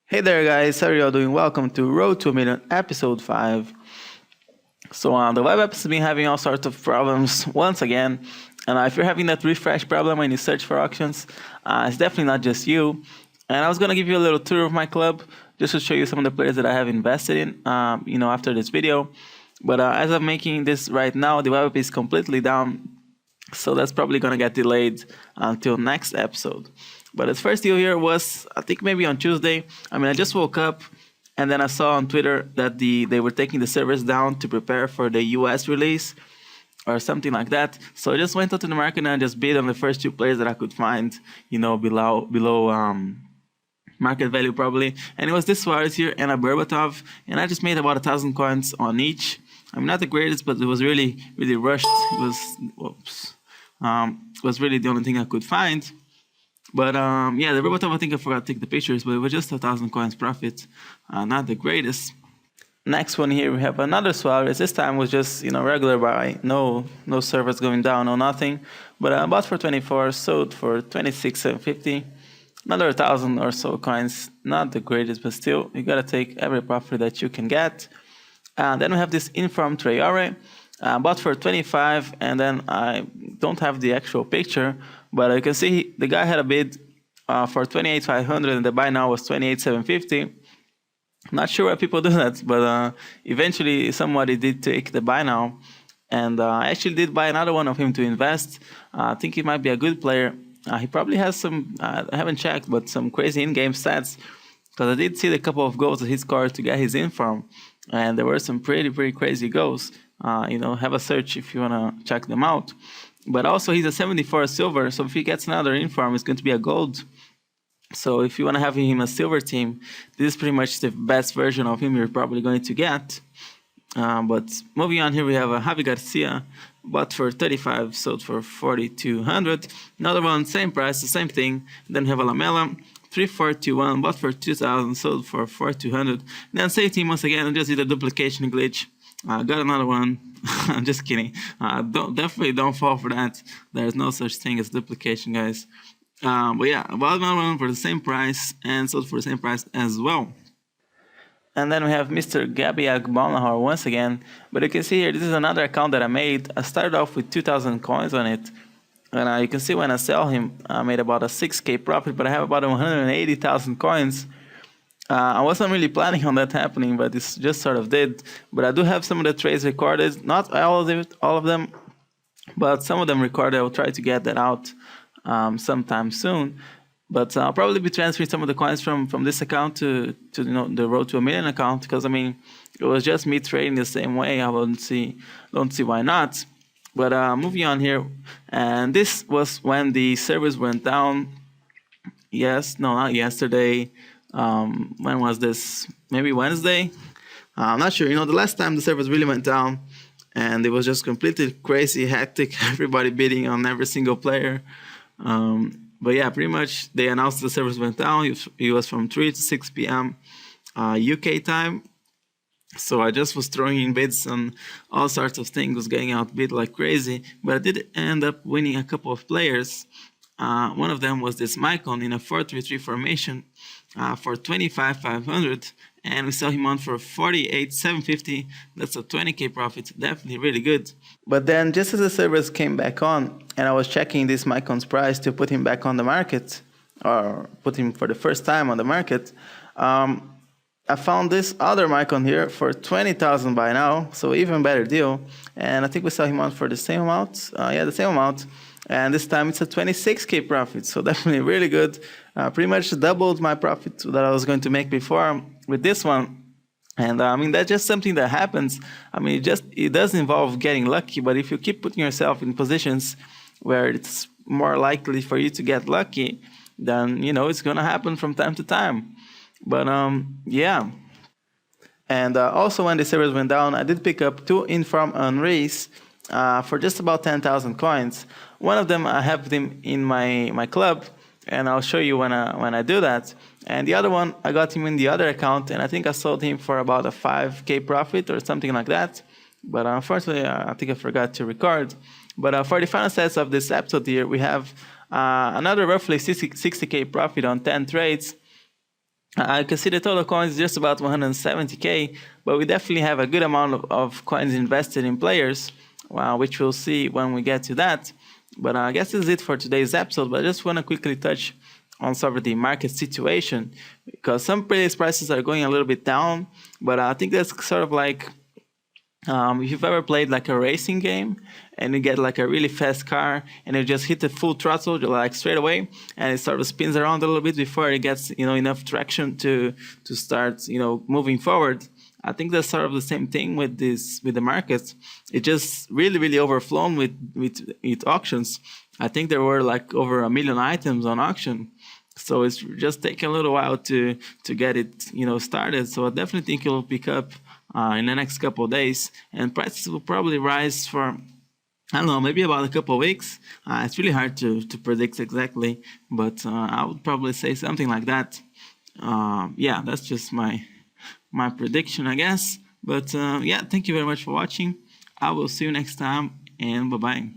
Hey there, guys. How are you all doing? Welcome to Road to a Million, episode 5. The web app has been having all sorts of problems once again. And if you're having that refresh problem when you search for auctions, it's definitely not just you. And I was going to give you a little tour of my club just to show you some of the players that I have invested in, after this video. But as I'm making this right now, the web app is completely down. So that's probably going to get delayed until next episode. But the first deal here was, I think maybe on Tuesday. I just woke up and then I saw on Twitter that they were taking the servers down to prepare for the US release or something like that. So I just went out to the market and I just bid on the first two players that I could find, below market value probably. And it was this Suarez here and a Berbatov. And I just made about 1,000 coins on each. Not the greatest, but it was really, really rushed. It was really the only thing I could find. But the Berbatov, I think I forgot to take the pictures, but it was just 1,000 coins profit. Not the greatest. Next one here, we have another Suarez. This time was just, regular buy. No servers going down, no nothing. But I bought for 24, sold for 26,750. Another 1,000 or so coins. Not the greatest, but still, you gotta take every profit that you can get. Then we have this Inform Traore. Bought for 25, and then I don't have the actual picture, but you can see the guy had a bid for 28,500 and the buy now was 28,750. Not sure why people do that, but eventually somebody did take the buy now, and I actually did buy another one of him to invest. I think he might be a good player. He probably has some, I haven't checked, but some crazy in-game stats, because I did see the couple of goals that he scored to get his Inform, and there were some pretty crazy goals. Have a search if you want to check them out. But also he's a 74 silver, so if he gets another Inform, it's going to be a gold. So if you want to have him a silver team, this is pretty much the best version of him you're probably going to get. But moving on here, we have a Javi Garcia, bought for 35, sold for 4,200. Another one, same price, the same thing. Then we have a Lamela, 3,421, bought for 2,000, sold for 4,200. Then same team once again, just did a duplication glitch. Got another one. I'm just kidding. Definitely don't fall for that. There's no such thing as duplication, guys. But yeah, I bought another one for the same price and sold for the same price as well. And then we have Mr. Gabiak Balnahar once again. But you can see here, this is another account that I made. I started off with 2,000 coins on it. And you can see when I sell him, I made about a 6K profit, but I have about 180,000 coins. I wasn't really planning on that happening, but it just sort of did. But I do have some of the trades recorded, not all of them, but some of them recorded. I will try to get that out sometime soon. But I'll probably be transferring some of the coins from this account to the Road to a Million account, because it was just me trading the same way. I don't see why not. But moving on here, and this was when the servers went down. Not yesterday. When was this? Maybe Wednesday? I'm not sure. The last time the servers really went down, and it was just completely crazy, hectic, everybody bidding on every single player. But yeah, pretty much they announced the servers went down. It was from 3 to 6 p.m. UK time. So I just was throwing in bids on all sorts of things, was getting outbid like crazy. But I did end up winning a couple of players. One of them was this Maicon in a 4-3-3 formation for 25,500, and we sell him on for 48,750. That's a 20K profit, definitely really good. But then just as the servers came back on, and I was checking this Maicon's price to put him back on the market, or put him for the first time on the market, I found this other Maicon here for 20,000 by now, so even better deal. And I think we sell him on for the same amount. The same amount. And this time it's a 26K profit, so definitely really good. Pretty much doubled my profit that I was going to make before with this one. And that's just something that happens. It does involve getting lucky, but if you keep putting yourself in positions where it's more likely for you to get lucky, then it's gonna happen from time to time. But yeah. And also when the servers went down, I did pick up 2 Inform on race for just about 10,000 coins. One of them I have them in my club, and I'll show you when I do that. And the other one, I got him in the other account, and I think I sold him for about a 5K profit or something like that. But unfortunately, I think I forgot to record. But for the final stats of this episode here, we have another roughly 60K profit on 10 trades. I can see the total coins is just about 170k, but we definitely have a good amount of coins invested in players, which we'll see when we get to that. But I guess this is it for today's episode, but I just want to quickly touch on sort of the market situation, because some players' prices are going a little bit down, but I think that's sort of like if you've ever played like a racing game and you get like a really fast car and you just hit the full throttle like straight away, and it sort of spins around a little bit before it gets enough traction to start moving forward. I think that's sort of the same thing with the markets. It just really overflown with auctions. I think there were like over 1 million items on auction. So it's just taking a little while to get it started. So I definitely think it will pick up in the next couple of days, and prices will probably rise for, I don't know, maybe about a couple of weeks. It's really hard to predict exactly, but I would probably say something like that. Yeah, that's just my prediction, I guess. But yeah, thank you very much for watching. I will see you next time, and bye-bye.